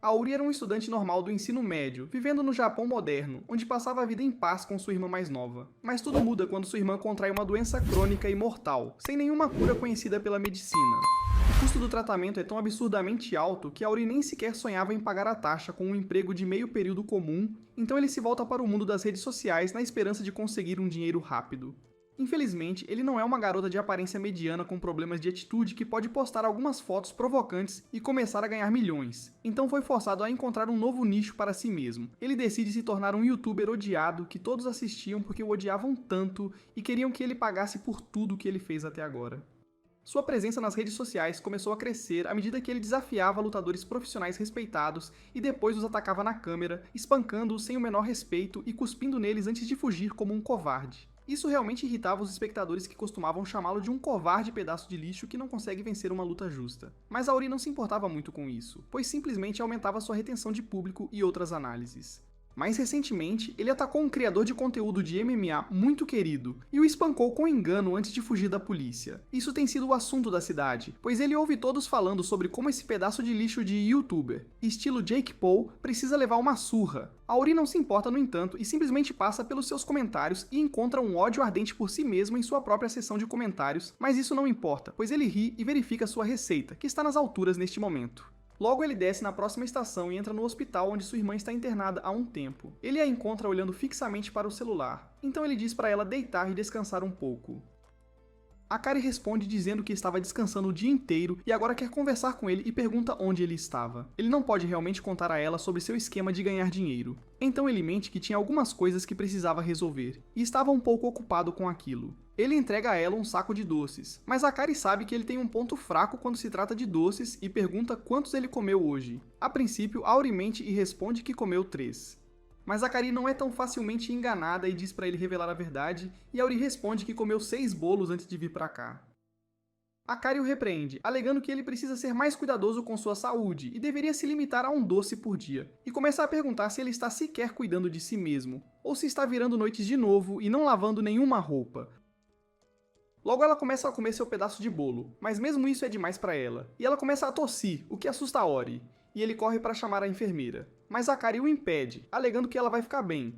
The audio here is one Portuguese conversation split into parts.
Auri era um estudante normal do ensino médio, vivendo no Japão moderno, onde passava a vida em paz com sua irmã mais nova. Mas tudo muda quando sua irmã contrai uma doença crônica e mortal, sem nenhuma cura conhecida pela medicina. O custo do tratamento é tão absurdamente alto que Auri nem sequer sonhava em pagar a taxa com um emprego de meio período comum, então ele se volta para o mundo das redes sociais na esperança de conseguir um dinheiro rápido. Infelizmente, ele não é uma garota de aparência mediana com problemas de atitude que pode postar algumas fotos provocantes e começar a ganhar milhões, então foi forçado a encontrar um novo nicho para si mesmo. Ele decide se tornar um youtuber odiado que todos assistiam porque o odiavam tanto e queriam que ele pagasse por tudo que ele fez até agora. Sua presença nas redes sociais começou a crescer à medida que ele desafiava lutadores profissionais respeitados e depois os atacava na câmera, espancando-os sem o menor respeito e cuspindo neles antes de fugir como um covarde. Isso realmente irritava os espectadores que costumavam chamá-lo de um covarde pedaço de lixo que não consegue vencer uma luta justa. Mas Auri não se importava muito com isso, pois simplesmente aumentava sua retenção de público e outras análises. Mais recentemente, ele atacou um criador de conteúdo de MMA muito querido e o espancou com engano antes de fugir da polícia. Isso tem sido o assunto da cidade, pois ele ouve todos falando sobre como esse pedaço de lixo de youtuber, estilo Jake Paul, precisa levar uma surra. Auri não se importa, no entanto, e simplesmente passa pelos seus comentários e encontra um ódio ardente por si mesmo em sua própria seção de comentários, mas isso não importa, pois ele ri e verifica sua receita, que está nas alturas neste momento. Logo ele desce na próxima estação e entra no hospital onde sua irmã está internada há um tempo. Ele a encontra olhando fixamente para o celular, então ele diz para ela deitar e descansar um pouco. Akari responde dizendo que estava descansando o dia inteiro e agora quer conversar com ele e pergunta onde ele estava. Ele não pode realmente contar a ela sobre seu esquema de ganhar dinheiro. Então ele mente que tinha algumas coisas que precisava resolver, e estava um pouco ocupado com aquilo. Ele entrega a ela um saco de doces, mas Akari sabe que ele tem um ponto fraco quando se trata de doces e pergunta quantos ele comeu hoje. A princípio, Auri mente e responde que comeu 3. Mas Akari não é tão facilmente enganada e diz para ele revelar a verdade, e Auri responde que comeu 6 bolos antes de vir para cá. Akari o repreende, alegando que ele precisa ser mais cuidadoso com sua saúde e deveria se limitar a um doce por dia, e começa a perguntar se ele está sequer cuidando de si mesmo, ou se está virando noites de novo e não lavando nenhuma roupa. Logo ela começa a comer seu pedaço de bolo, mas mesmo isso é demais para ela, e ela começa a tossir, o que assusta Auri, e ele corre para chamar a enfermeira. Mas Akari o impede, alegando que ela vai ficar bem.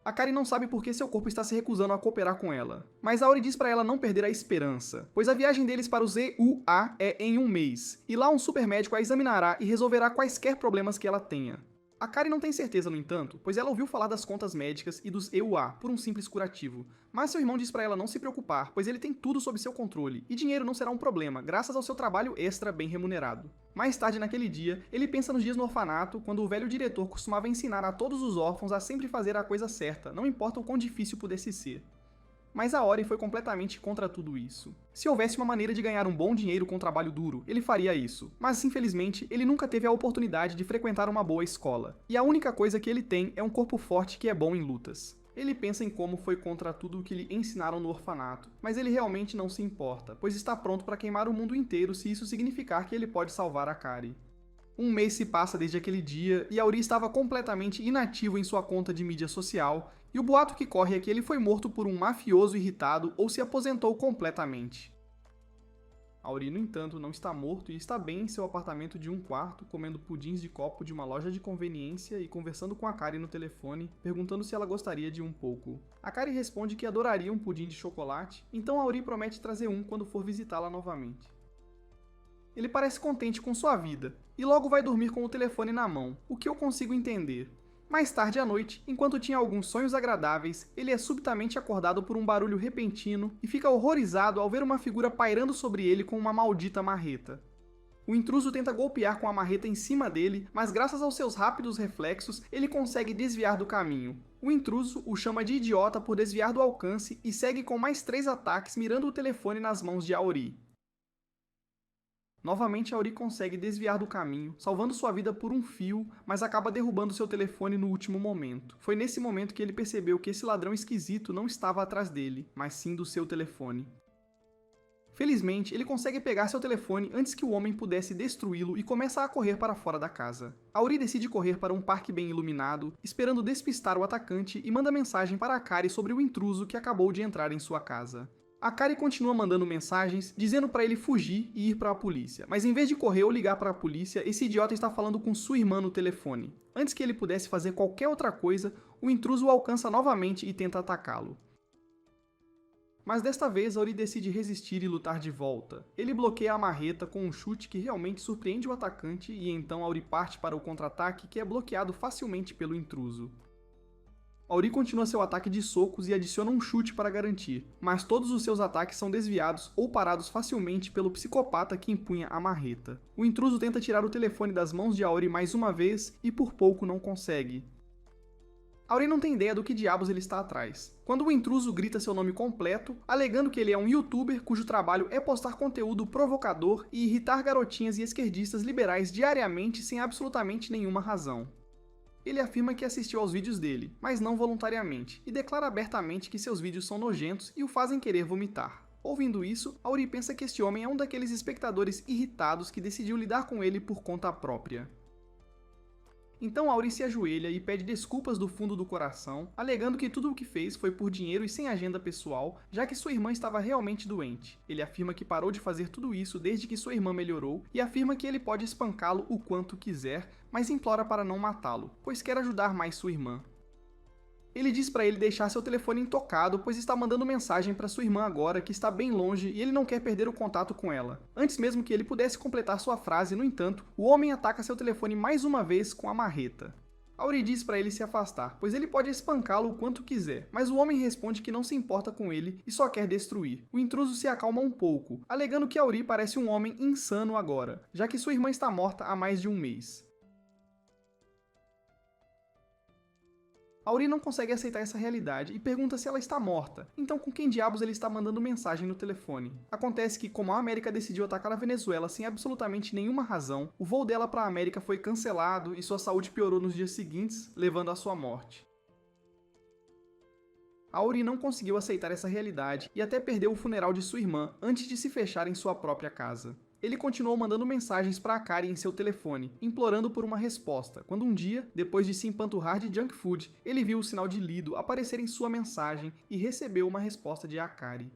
Akari não sabe por que seu corpo está se recusando a cooperar com ela, mas Auri diz para ela não perder a esperança, pois a viagem deles para o ZUA é em um mês, e lá um super médico a examinará e resolverá quaisquer problemas que ela tenha. Akari não tem certeza, no entanto, pois ela ouviu falar das contas médicas e dos EUA por um simples curativo, mas seu irmão diz para ela não se preocupar, pois ele tem tudo sob seu controle, e dinheiro não será um problema, graças ao seu trabalho extra bem remunerado. Mais tarde naquele dia, ele pensa nos dias no orfanato, quando o velho diretor costumava ensinar a todos os órfãos a sempre fazer a coisa certa, não importa o quão difícil pudesse ser. Mas Auri foi completamente contra tudo isso. Se houvesse uma maneira de ganhar um bom dinheiro com trabalho duro, ele faria isso. Mas, infelizmente, ele nunca teve a oportunidade de frequentar uma boa escola. E a única coisa que ele tem é um corpo forte que é bom em lutas. Ele pensa em como foi contra tudo o que lhe ensinaram no orfanato, mas ele realmente não se importa, pois está pronto para queimar o mundo inteiro se isso significar que ele pode salvar Akari. Um mês se passa desde aquele dia e Auri estava completamente inativo em sua conta de mídia social, e o boato que corre é que ele foi morto por um mafioso irritado ou se aposentou completamente. Auri, no entanto, não está morto e está bem em seu apartamento de um quarto, comendo pudins de copo de uma loja de conveniência e conversando com Akari no telefone, perguntando se ela gostaria de um pouco. Akari responde que adoraria um pudim de chocolate, então Auri promete trazer um quando for visitá-la novamente. Ele parece contente com sua vida, e logo vai dormir com o telefone na mão, o que eu consigo entender. Mais tarde à noite, enquanto tinha alguns sonhos agradáveis, ele é subitamente acordado por um barulho repentino e fica horrorizado ao ver uma figura pairando sobre ele com uma maldita marreta. O intruso tenta golpear com a marreta em cima dele, mas graças aos seus rápidos reflexos, ele consegue desviar do caminho. O intruso o chama de idiota por desviar do alcance e segue com mais 3 ataques mirando o telefone nas mãos de Auri. Novamente, Auri consegue desviar do caminho, salvando sua vida por um fio, mas acaba derrubando seu telefone no último momento. Foi nesse momento que ele percebeu que esse ladrão esquisito não estava atrás dele, mas sim do seu telefone. Felizmente, ele consegue pegar seu telefone antes que o homem pudesse destruí-lo e começa a correr para fora da casa. Auri decide correr para um parque bem iluminado, esperando despistar o atacante, e manda mensagem para Akari sobre o intruso que acabou de entrar em sua casa. Akari continua mandando mensagens, dizendo pra ele fugir e ir pra polícia, mas em vez de correr ou ligar pra polícia, esse idiota está falando com sua irmã no telefone. Antes que ele pudesse fazer qualquer outra coisa, o intruso o alcança novamente e tenta atacá-lo. Mas desta vez, Auri decide resistir e lutar de volta. Ele bloqueia a marreta com um chute que realmente surpreende o atacante e então Auri parte para o contra-ataque que é bloqueado facilmente pelo intruso. Auri continua seu ataque de socos e adiciona um chute para garantir, mas todos os seus ataques são desviados ou parados facilmente pelo psicopata que empunha a marreta. O intruso tenta tirar o telefone das mãos de Auri mais uma vez e por pouco não consegue. Auri não tem ideia do que diabos ele está atrás, quando o intruso grita seu nome completo, alegando que ele é um youtuber cujo trabalho é postar conteúdo provocador e irritar garotinhas e esquerdistas liberais diariamente sem absolutamente nenhuma razão. Ele afirma que assistiu aos vídeos dele, mas não voluntariamente, e declara abertamente que seus vídeos são nojentos e o fazem querer vomitar. Ouvindo isso, Auri pensa que este homem é um daqueles espectadores irritados que decidiu lidar com ele por conta própria. Então Auri se ajoelha e pede desculpas do fundo do coração, alegando que tudo o que fez foi por dinheiro e sem agenda pessoal, já que sua irmã estava realmente doente. Ele afirma que parou de fazer tudo isso desde que sua irmã melhorou e afirma que ele pode espancá-lo o quanto quiser, mas implora para não matá-lo, pois quer ajudar mais sua irmã. Ele diz para ele deixar seu telefone intocado, pois está mandando mensagem para sua irmã agora, que está bem longe e ele não quer perder o contato com ela. Antes mesmo que ele pudesse completar sua frase, no entanto, o homem ataca seu telefone mais uma vez com a marreta. Auri diz para ele se afastar, pois ele pode espancá-lo o quanto quiser, mas o homem responde que não se importa com ele e só quer destruir. O intruso se acalma um pouco, alegando que Auri parece um homem insano agora, já que sua irmã está morta há mais de um mês. Auri não consegue aceitar essa realidade e pergunta se ela está morta, então com quem diabos ele está mandando mensagem no telefone? Acontece que, como a América decidiu atacar a Venezuela sem absolutamente nenhuma razão, o voo dela para a América foi cancelado e sua saúde piorou nos dias seguintes, levando à sua morte. Auri não conseguiu aceitar essa realidade e até perdeu o funeral de sua irmã antes de se fechar em sua própria casa. Ele continuou mandando mensagens para Akari em seu telefone, implorando por uma resposta, quando um dia, depois de se empanturrar de junk food, ele viu o sinal de lido aparecer em sua mensagem e recebeu uma resposta de Akari.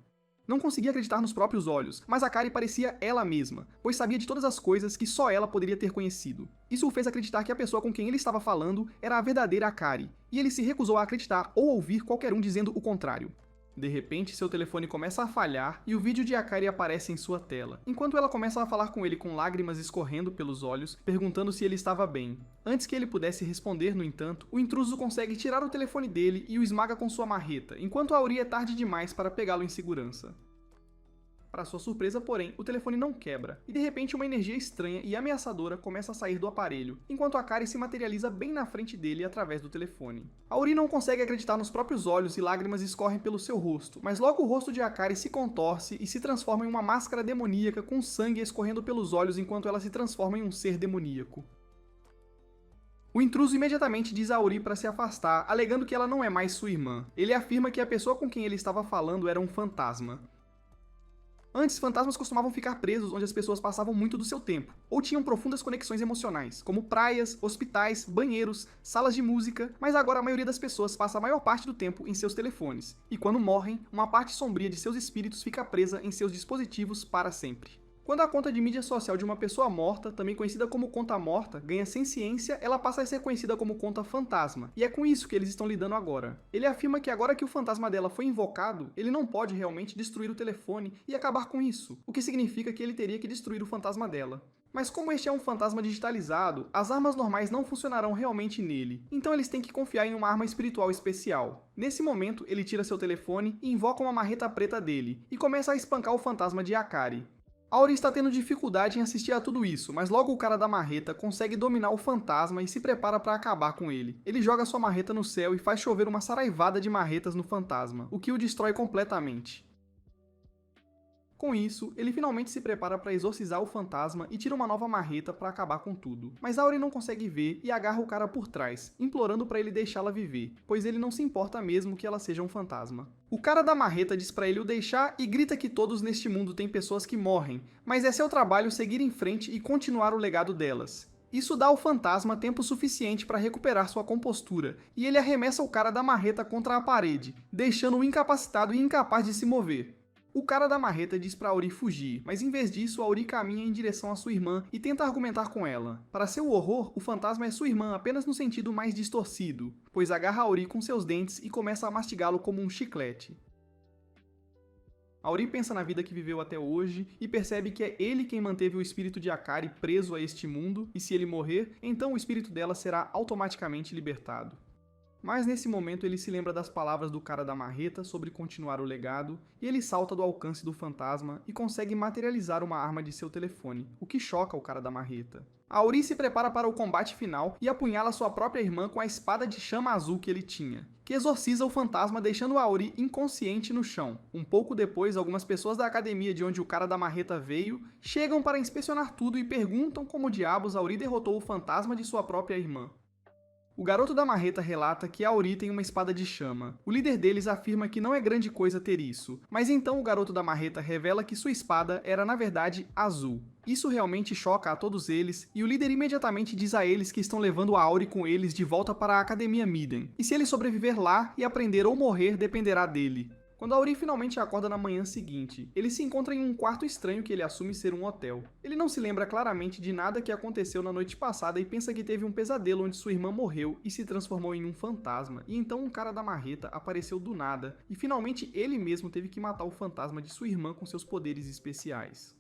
Não conseguia acreditar nos próprios olhos, mas Akari parecia ela mesma, pois sabia de todas as coisas que só ela poderia ter conhecido. Isso o fez acreditar que a pessoa com quem ele estava falando era a verdadeira Akari, e ele se recusou a acreditar ou ouvir qualquer um dizendo o contrário. De repente, seu telefone começa a falhar e o vídeo de Akari aparece em sua tela, enquanto ela começa a falar com ele com lágrimas escorrendo pelos olhos, perguntando se ele estava bem. Antes que ele pudesse responder, no entanto, o intruso consegue tirar o telefone dele e o esmaga com sua marreta, enquanto Auri é tarde demais para pegá-lo em segurança. Para sua surpresa, porém, o telefone não quebra, e de repente uma energia estranha e ameaçadora começa a sair do aparelho, enquanto Akari se materializa bem na frente dele através do telefone. Auri não consegue acreditar nos próprios olhos e lágrimas escorrem pelo seu rosto, mas logo o rosto de Akari se contorce e se transforma em uma máscara demoníaca com sangue escorrendo pelos olhos enquanto ela se transforma em um ser demoníaco. O intruso imediatamente diz a Auri para se afastar, alegando que ela não é mais sua irmã. Ele afirma que a pessoa com quem ele estava falando era um fantasma. Antes, fantasmas costumavam ficar presos onde as pessoas passavam muito do seu tempo, ou tinham profundas conexões emocionais, como praias, hospitais, banheiros, salas de música, mas agora a maioria das pessoas passa a maior parte do tempo em seus telefones, e quando morrem, uma parte sombria de seus espíritos fica presa em seus dispositivos para sempre. Quando a conta de mídia social de uma pessoa morta, também conhecida como conta morta, ganha senciência, ela passa a ser conhecida como conta fantasma, e é com isso que eles estão lidando agora. Ele afirma que agora que o fantasma dela foi invocado, ele não pode realmente destruir o telefone e acabar com isso, o que significa que ele teria que destruir o fantasma dela. Mas como este é um fantasma digitalizado, as armas normais não funcionarão realmente nele, então eles têm que confiar em uma arma espiritual especial. Nesse momento, ele tira seu telefone e invoca uma marreta preta dele, e começa a espancar o fantasma de Akari. Auri está tendo dificuldade em assistir a tudo isso, mas logo o cara da marreta consegue dominar o fantasma e se prepara para acabar com ele. Ele joga sua marreta no céu e faz chover uma saraivada de marretas no fantasma, o que o destrói completamente. Com isso, ele finalmente se prepara para exorcizar o fantasma e tira uma nova marreta para acabar com tudo. Mas Auri não consegue ver e agarra o cara por trás, implorando para ele deixá-la viver, pois ele não se importa mesmo que ela seja um fantasma. O cara da marreta diz para ele o deixar e grita que todos neste mundo têm pessoas que morrem, mas é seu trabalho seguir em frente e continuar o legado delas. Isso dá ao fantasma tempo suficiente para recuperar sua compostura, e ele arremessa o cara da marreta contra a parede, deixando-o incapacitado e incapaz de se mover. O cara da marreta diz pra Auri fugir, mas em vez disso, Auri caminha em direção à sua irmã e tenta argumentar com ela. Para seu horror, o fantasma é sua irmã apenas no sentido mais distorcido, pois agarra Auri com seus dentes e começa a mastigá-lo como um chiclete. Auri pensa na vida que viveu até hoje e percebe que é ele quem manteve o espírito de Akari preso a este mundo, e se ele morrer, então o espírito dela será automaticamente libertado. Mas nesse momento ele se lembra das palavras do cara da marreta sobre continuar o legado, e ele salta do alcance do fantasma e consegue materializar uma arma de seu telefone, o que choca o cara da marreta. Auri se prepara para o combate final e apunhala sua própria irmã com a espada de chama azul que ele tinha, que exorciza o fantasma deixando Auri inconsciente no chão. Um pouco depois, algumas pessoas da academia de onde o cara da marreta veio chegam para inspecionar tudo e perguntam como diabos Auri derrotou o fantasma de sua própria irmã. O garoto da marreta relata que Auri tem uma espada de chama. O líder deles afirma que não é grande coisa ter isso, mas então o garoto da marreta revela que sua espada era na verdade azul. Isso realmente choca a todos eles, e o líder imediatamente diz a eles que estão levando a Auri com eles de volta para a Academia Miden, e se ele sobreviver lá e aprender ou morrer dependerá dele. Quando Auri finalmente acorda na manhã seguinte, ele se encontra em um quarto estranho que ele assume ser um hotel. Ele não se lembra claramente de nada que aconteceu na noite passada e pensa que teve um pesadelo onde sua irmã morreu e se transformou em um fantasma, e então um cara da marreta apareceu do nada, e finalmente ele mesmo teve que matar o fantasma de sua irmã com seus poderes especiais.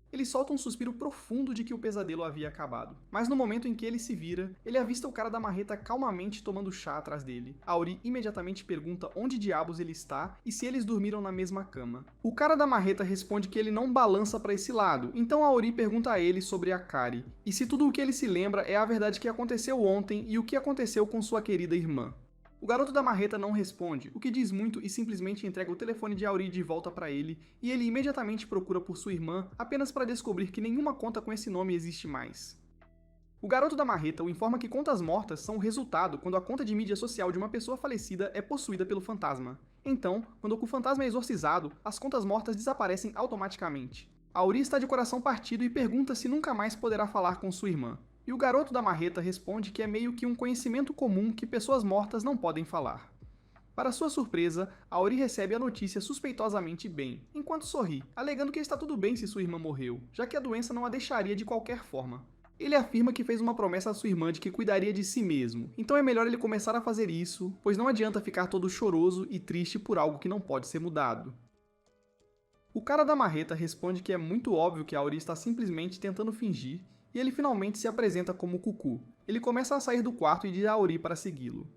Ele solta um suspiro profundo de que o pesadelo havia acabado, mas no momento em que ele se vira, ele avista o cara da marreta calmamente tomando chá atrás dele. Auri imediatamente pergunta onde diabos ele está e se eles dormiram na mesma cama. O cara da marreta responde que ele não balança para esse lado, então Auri pergunta a ele sobre Akari, e se tudo o que ele se lembra é a verdade que aconteceu ontem e o que aconteceu com sua querida irmã. O garoto da marreta não responde, o que diz muito, e simplesmente entrega o telefone de Auri de volta para ele, e ele imediatamente procura por sua irmã apenas para descobrir que nenhuma conta com esse nome existe mais. O garoto da marreta o informa que contas mortas são o resultado quando a conta de mídia social de uma pessoa falecida é possuída pelo fantasma. Então, quando o fantasma é exorcizado, as contas mortas desaparecem automaticamente. Auri está de coração partido e pergunta se nunca mais poderá falar com sua irmã. E o garoto da marreta responde que é meio que um conhecimento comum que pessoas mortas não podem falar. Para sua surpresa, Auri recebe a notícia suspeitosamente bem, enquanto sorri, alegando que está tudo bem se sua irmã morreu, já que a doença não a deixaria de qualquer forma. Ele afirma que fez uma promessa à sua irmã de que cuidaria de si mesmo, então é melhor ele começar a fazer isso, pois não adianta ficar todo choroso e triste por algo que não pode ser mudado. O cara da marreta responde que é muito óbvio que Auri está simplesmente tentando fingir, e ele finalmente se apresenta como Cucu. Ele começa a sair do quarto e diz a Auri para segui-lo.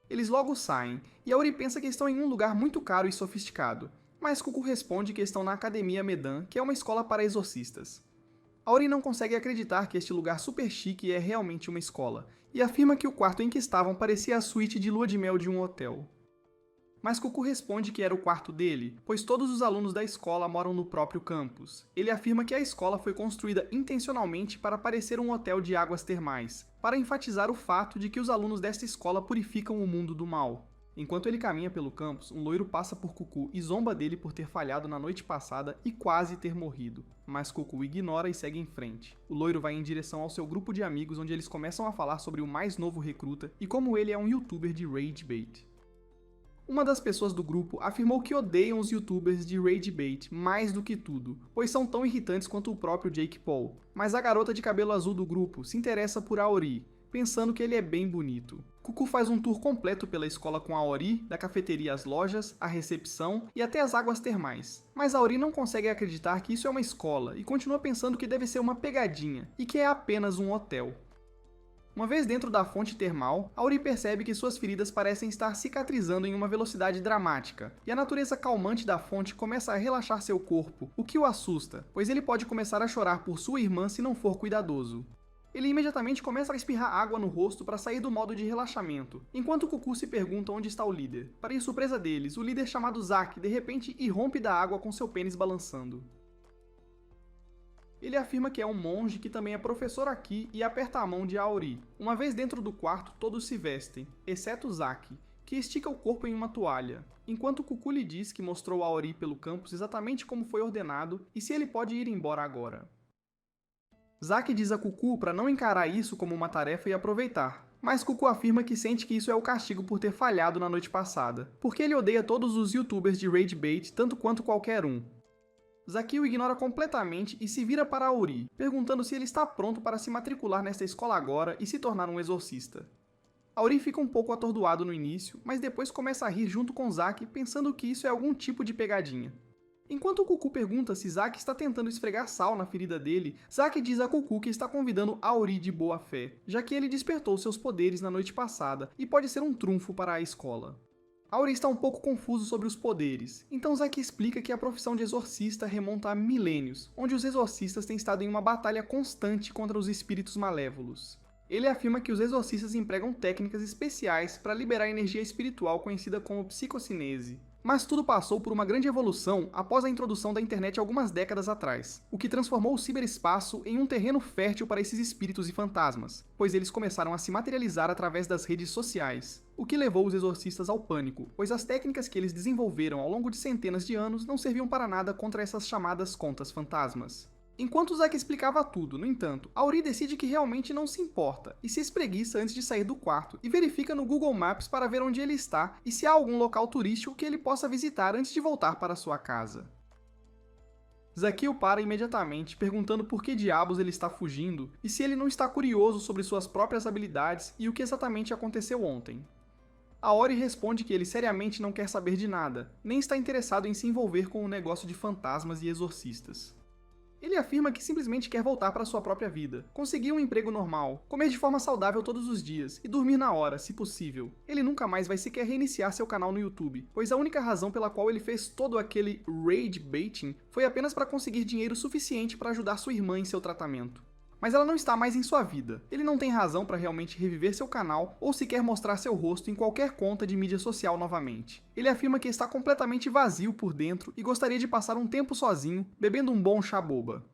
Eles logo saem, e Auri pensa que estão em um lugar muito caro e sofisticado, mas Cucu responde que estão na Academia Medan, que é uma escola para exorcistas. Auri não consegue acreditar que este lugar super chique é realmente uma escola, e afirma que o quarto em que estavam parecia a suíte de lua de mel de um hotel. Mas Cucu responde que era o quarto dele, pois todos os alunos da escola moram no próprio campus. Ele afirma que a escola foi construída intencionalmente para parecer um hotel de águas termais, para enfatizar o fato de que os alunos desta escola purificam o mundo do mal. Enquanto ele caminha pelo campus, um loiro passa por Cucu e zomba dele por ter falhado na noite passada e quase ter morrido. Mas Cucu ignora e segue em frente. O loiro vai em direção ao seu grupo de amigos, onde eles começam a falar sobre o mais novo recruta e como ele é um youtuber de rage bait. Uma das pessoas do grupo afirmou que odeiam os youtubers de rage bait mais do que tudo, pois são tão irritantes quanto o próprio Jake Paul. Mas a garota de cabelo azul do grupo se interessa por Auri, pensando que ele é bem bonito. Cucu faz um tour completo pela escola com Auri, da cafeteria às lojas, à recepção e até as águas termais. Mas Auri não consegue acreditar que isso é uma escola e continua pensando que deve ser uma pegadinha e que é apenas um hotel. Uma vez dentro da fonte termal, Auri percebe que suas feridas parecem estar cicatrizando em uma velocidade dramática, e a natureza calmante da fonte começa a relaxar seu corpo, o que o assusta, pois ele pode começar a chorar por sua irmã se não for cuidadoso. Ele imediatamente começa a espirrar água no rosto para sair do modo de relaxamento, enquanto Cucu se pergunta onde está o líder. Para ir surpresa deles, o líder chamado Zack de repente irrompe da água com seu pênis balançando. Ele afirma que é um monge que também é professor aqui e aperta a mão de Auri. Uma vez dentro do quarto, todos se vestem, exceto Zack, que estica o corpo em uma toalha, enquanto Cucu lhe diz que mostrou a Auri pelo campus exatamente como foi ordenado e se ele pode ir embora agora. Zack diz a Cucu para não encarar isso como uma tarefa e aproveitar, Mas Cucu afirma que sente que isso é o castigo por ter falhado na noite passada, porque ele odeia todos os youtubers de Rage Bait tanto quanto qualquer um. Zaki o ignora completamente e se vira para Auri, perguntando se ele está pronto para se matricular nesta escola agora e se tornar um exorcista. Auri fica um pouco atordoado no início, mas depois começa a rir junto com Zaki, pensando que isso é algum tipo de pegadinha. Enquanto Cucu pergunta se Zaki está tentando esfregar sal na ferida dele, Zaki diz a Cucu que está convidando Auri de boa fé, já que ele despertou seus poderes na noite passada e pode ser um trunfo para a escola. Auri está um pouco confuso sobre os poderes, então Zaki explica que a profissão de exorcista remonta a milênios, onde os exorcistas têm estado em uma batalha constante contra os espíritos malévolos. Ele afirma que os exorcistas empregam técnicas especiais para liberar energia espiritual conhecida como psicocinese. Mas tudo passou por uma grande evolução após a introdução da internet algumas décadas atrás, o que transformou o ciberespaço em um terreno fértil para esses espíritos e fantasmas, pois eles começaram a se materializar através das redes sociais, o que levou os exorcistas ao pânico, pois as técnicas que eles desenvolveram ao longo de centenas de anos não serviam para nada contra essas chamadas contas fantasmas. Enquanto Zaki explicava tudo, no entanto, Auri decide que realmente não se importa e se espreguiça antes de sair do quarto e verifica no Google Maps para ver onde ele está e se há algum local turístico que ele possa visitar antes de voltar para sua casa. Zaki o para imediatamente, perguntando por que diabos ele está fugindo e se ele não está curioso sobre suas próprias habilidades e o que exatamente aconteceu ontem. Auri responde que ele seriamente não quer saber de nada, nem está interessado em se envolver com o negócio de fantasmas e exorcistas. Ele afirma que simplesmente quer voltar para sua própria vida, conseguir um emprego normal, comer de forma saudável todos os dias e dormir na hora, se possível. Ele nunca mais vai sequer reiniciar seu canal no YouTube, pois a única razão pela qual ele fez todo aquele rage baiting foi apenas para conseguir dinheiro suficiente para ajudar sua irmã em seu tratamento. Mas ela não está mais em sua vida. Ele não tem razão para realmente reviver seu canal ou sequer mostrar seu rosto em qualquer conta de mídia social novamente. Ele afirma que está completamente vazio por dentro e gostaria de passar um tempo sozinho, bebendo um bom chá boba.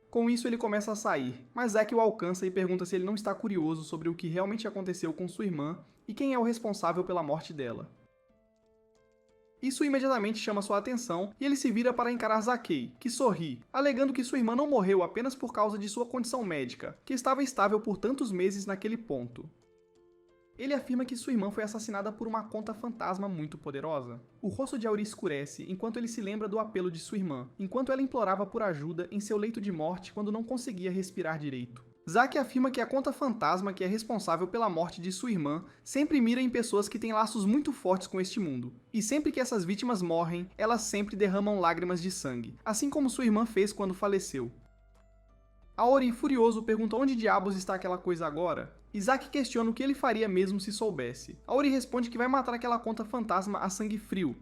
Com isso ele começa a sair, mas Zaki o alcança e pergunta se ele não está curioso sobre o que realmente aconteceu com sua irmã e quem é o responsável pela morte dela. Isso imediatamente chama sua atenção e ele se vira para encarar Zaki, que sorri, alegando que sua irmã não morreu apenas por causa de sua condição médica, que estava estável por tantos meses naquele ponto. Ele afirma que sua irmã foi assassinada por uma conta fantasma muito poderosa. O rosto de Auri escurece enquanto ele se lembra do apelo de sua irmã, enquanto ela implorava por ajuda em seu leito de morte quando não conseguia respirar direito. Zaki afirma que a conta fantasma que é responsável pela morte de sua irmã sempre mira em pessoas que têm laços muito fortes com este mundo, e sempre que essas vítimas morrem, elas sempre derramam lágrimas de sangue, assim como sua irmã fez quando faleceu. Auri, furioso, pergunta onde diabos está aquela coisa agora, e Zaki questiona o que ele faria mesmo se soubesse. Auri responde que vai matar aquela conta fantasma a sangue frio.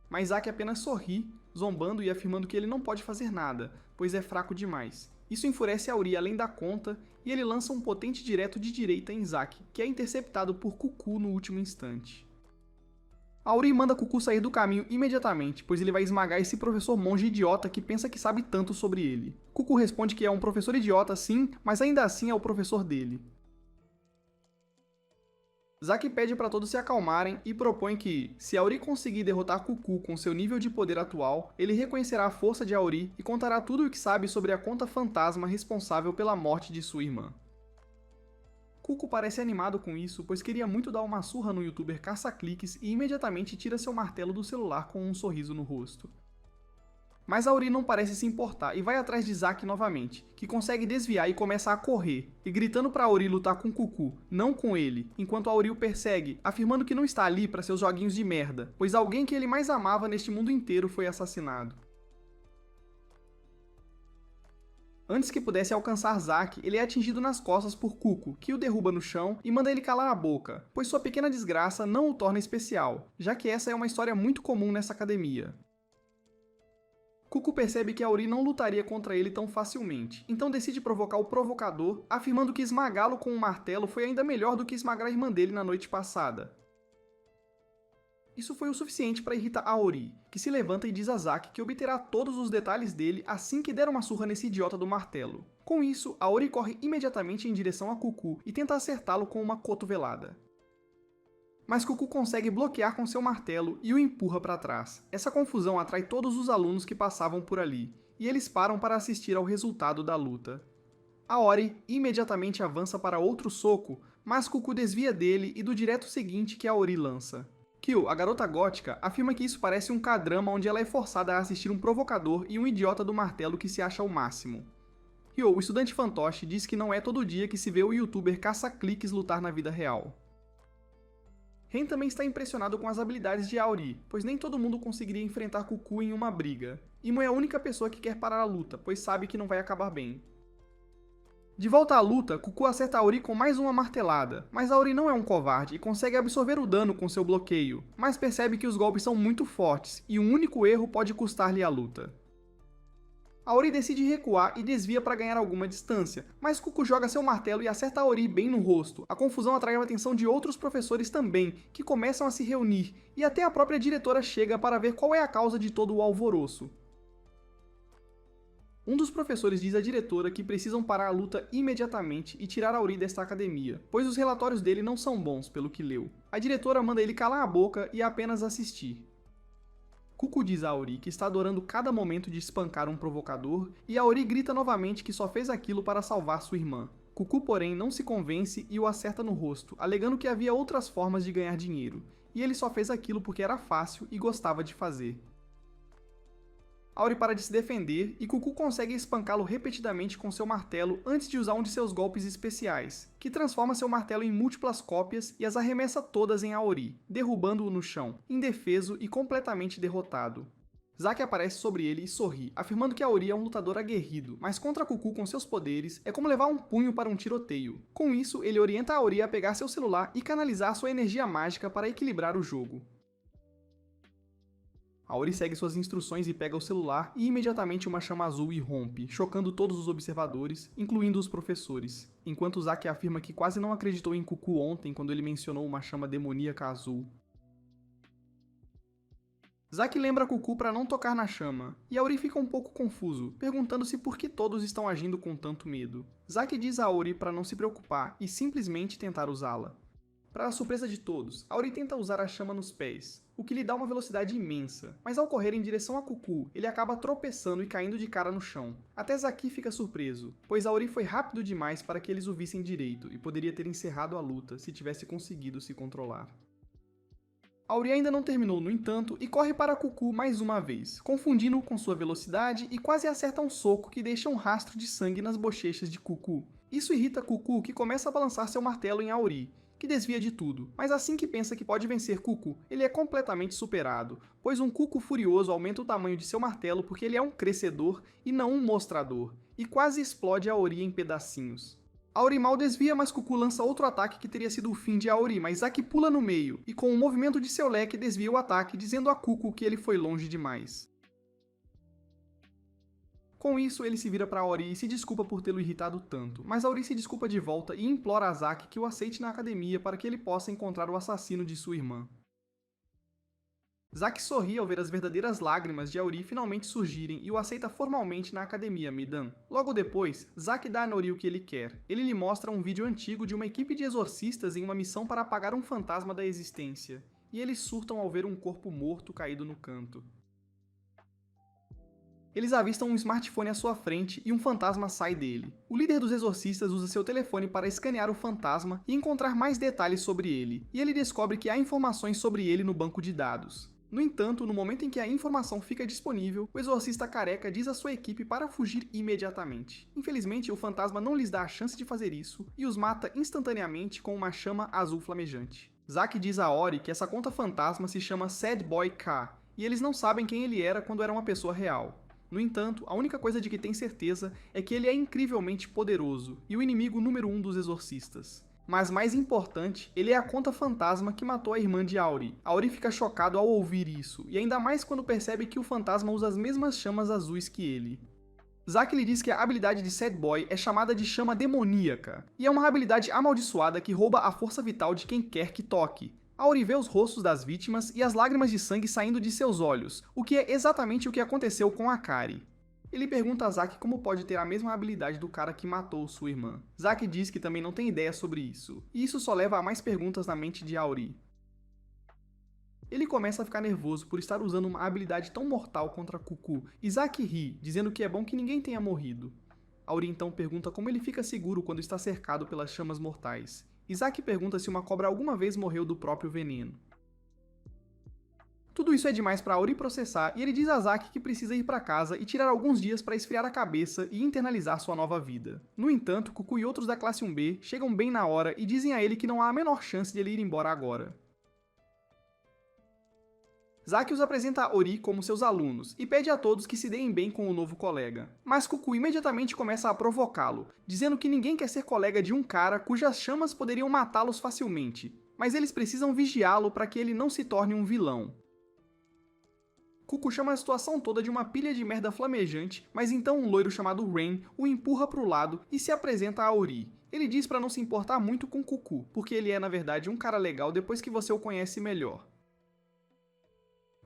Mas Zaki apenas sorri, zombando e afirmando que ele não pode fazer nada, pois é fraco demais. Isso enfurece Auri além da conta, e ele lança um potente direto de direita em Zaki, que é interceptado por Cucu no último instante. Auri manda Cucu sair do caminho imediatamente, pois ele vai esmagar esse professor monge idiota que pensa que sabe tanto sobre ele. Cucu responde que é um professor idiota sim, mas ainda assim é o professor dele. Zaki pede para todos se acalmarem e propõe que, se Auri conseguir derrotar Cucu com seu nível de poder atual, ele reconhecerá a força de Auri e contará tudo o que sabe sobre a conta fantasma responsável pela morte de sua irmã. Cucu parece animado com isso, pois queria muito dar uma surra no youtuber caça-cliques e imediatamente tira seu martelo do celular com um sorriso no rosto. Mas Auri não parece se importar e vai atrás de Zaki novamente, que consegue desviar e começa a correr, e gritando para Auri lutar com Cucu, não com ele, enquanto Auri o persegue, afirmando que não está ali para seus joguinhos de merda, pois alguém que ele mais amava neste mundo inteiro foi assassinado. Antes que pudesse alcançar Zaki, ele é atingido nas costas por Cucu, que o derruba no chão e manda ele calar a boca, pois sua pequena desgraça não o torna especial, já que essa é uma história muito comum nessa academia. Cucu percebe que Auri não lutaria contra ele tão facilmente, então decide provocar o provocador, afirmando que esmagá-lo com um martelo foi ainda melhor do que esmagar a irmã dele na noite passada. Isso foi o suficiente para irritar Auri, que se levanta e diz a Zaki que obterá todos os detalhes dele assim que der uma surra nesse idiota do martelo. Com isso, Auri corre imediatamente em direção a Cucu e tenta acertá-lo com uma cotovelada. Mas Cucu consegue bloquear com seu martelo e o empurra para trás. Essa confusão atrai todos os alunos que passavam por ali, e eles param para assistir ao resultado da luta. Aori imediatamente avança para outro soco, mas Cuckoo desvia dele e do direto seguinte que Aori lança. Kyo, a garota gótica, afirma que isso parece um K-drama onde ela é forçada a assistir um provocador e um idiota do martelo que se acha o máximo. Ryo, o estudante fantoche, diz que não é todo dia que se vê o youtuber caça-cliques lutar na vida real. Ren também está impressionado com as habilidades de Aori, pois nem todo mundo conseguiria enfrentar Cuckoo em uma briga. Imo é a única pessoa que quer parar a luta, pois sabe que não vai acabar bem. De volta à luta, Cuckoo acerta Aori com mais uma martelada, mas Aori não é um covarde e consegue absorver o dano com seu bloqueio, mas percebe que os golpes são muito fortes e um único erro pode custar-lhe a luta. Aori decide recuar e desvia para ganhar alguma distância, mas Cuckoo joga seu martelo e acerta Aori bem no rosto. A confusão atrai a atenção de outros professores também, que começam a se reunir, e até a própria diretora chega para ver qual é a causa de todo o alvoroço. Um dos professores diz à diretora que precisam parar a luta imediatamente e tirar Aori desta academia, pois os relatórios dele não são bons, pelo que leu. A diretora manda ele calar a boca e apenas assistir. Cuckoo diz a Aori que está adorando cada momento de espancar um provocador, e Aori grita novamente que só fez aquilo para salvar sua irmã. Cuckoo, porém, não se convence e o acerta no rosto, alegando que havia outras formas de ganhar dinheiro, e ele só fez aquilo porque era fácil e gostava de fazer. Aori para de se defender e Cuckoo consegue espancá-lo repetidamente com seu martelo antes de usar um de seus golpes especiais, que transforma seu martelo em múltiplas cópias e as arremessa todas em Aori, derrubando-o no chão, indefeso e completamente derrotado. Zack aparece sobre ele e sorri, afirmando que Aori é um lutador aguerrido, mas contra Cuckoo com seus poderes é como levar um punho para um tiroteio. Com isso, ele orienta Aori a pegar seu celular e canalizar sua energia mágica para equilibrar o jogo. Aori segue suas instruções e pega o celular, e imediatamente uma chama azul irrompe, chocando todos os observadores, incluindo os professores, enquanto Zack afirma que quase não acreditou em Cuckoo ontem quando ele mencionou uma chama demoníaca azul. Zack lembra Cuckoo para não tocar na chama, e Aori fica um pouco confuso, perguntando-se por que todos estão agindo com tanto medo. Zack diz a Aori para não se preocupar e simplesmente tentar usá-la. Para a surpresa de todos, Aori tenta usar a chama nos pés, o que lhe dá uma velocidade imensa, mas ao correr em direção a Cuckoo, ele acaba tropeçando e caindo de cara no chão. Até Zack fica surpreso, pois Aori foi rápido demais para que eles o vissem direito e poderia ter encerrado a luta se tivesse conseguido se controlar. Aori ainda não terminou, no entanto, e corre para Cuckoo mais uma vez, confundindo-o com sua velocidade e quase acerta um soco que deixa um rastro de sangue nas bochechas de Cuckoo. Isso irrita Cuckoo, que começa a balançar seu martelo em Aori, que desvia de tudo, mas assim que pensa que pode vencer Cuckoo, ele é completamente superado, pois um Cuckoo furioso aumenta o tamanho de seu martelo porque ele é um crescedor e não um mostrador, e quase explode Aori em pedacinhos. Aori mal desvia, mas Cuckoo lança outro ataque que teria sido o fim de Aori, mas Zack pula no meio, e com um movimento de seu leque desvia o ataque, dizendo a Cuckoo que ele foi longe demais. Com isso, ele se vira para Aori e se desculpa por tê-lo irritado tanto, mas Aori se desculpa de volta e implora a Zack que o aceite na academia para que ele possa encontrar o assassino de sua irmã. Zack sorri ao ver as verdadeiras lágrimas de Aori finalmente surgirem e o aceita formalmente na academia Midan. Logo depois, Zack dá a Aori o que ele quer. Ele lhe mostra um vídeo antigo de uma equipe de exorcistas em uma missão para apagar um fantasma da existência, e eles surtam ao ver um corpo morto caído no canto. Eles avistam um smartphone à sua frente e um fantasma sai dele. O líder dos exorcistas usa seu telefone para escanear o fantasma e encontrar mais detalhes sobre ele, e ele descobre que há informações sobre ele no banco de dados. No entanto, no momento em que a informação fica disponível, o exorcista careca diz à sua equipe para fugir imediatamente. Infelizmente, o fantasma não lhes dá a chance de fazer isso e os mata instantaneamente com uma chama azul flamejante. Zack diz a Aori que essa conta fantasma se chama Sad Boy K, e eles não sabem quem ele era quando era uma pessoa real. No entanto, a única coisa de que tem certeza é que ele é incrivelmente poderoso e o inimigo número 1 dos exorcistas. Mas mais importante, ele é a conta fantasma que matou a irmã de Aori. Aori fica chocado ao ouvir isso, e ainda mais quando percebe que o fantasma usa as mesmas chamas azuis que ele. Zack lhe diz que a habilidade de Sad Boy é chamada de chama demoníaca, e é uma habilidade amaldiçoada que rouba a força vital de quem quer que toque. Aori vê os rostos das vítimas e as lágrimas de sangue saindo de seus olhos, o que é exatamente o que aconteceu com Akari. Ele pergunta a Zack como pode ter a mesma habilidade do cara que matou sua irmã. Zack diz que também não tem ideia sobre isso, e isso só leva a mais perguntas na mente de Aori. Ele começa a ficar nervoso por estar usando uma habilidade tão mortal contra Cuckoo, e Zack ri, dizendo que é bom que ninguém tenha morrido. Auri então pergunta como ele fica seguro quando está cercado pelas chamas mortais. Isaac pergunta se uma cobra alguma vez morreu do próprio veneno. Tudo isso é demais para Auri processar e ele diz a Zack que precisa ir para casa e tirar alguns dias para esfriar a cabeça e internalizar sua nova vida. No entanto, Cucu e outros da classe 1B chegam bem na hora e dizem a ele que não há a menor chance de ele ir embora agora. Zack os apresenta a Ori como seus alunos e pede a todos que se deem bem com o novo colega. Mas Cucu imediatamente começa a provocá-lo, dizendo que ninguém quer ser colega de um cara cujas chamas poderiam matá-los facilmente, mas eles precisam vigiá-lo para que ele não se torne um vilão. Cucu chama a situação toda de uma pilha de merda flamejante, mas então um loiro chamado Rain o empurra para o lado e se apresenta a Ori. Ele diz para não se importar muito com Cucu, porque ele é na verdade um cara legal depois que você o conhece melhor.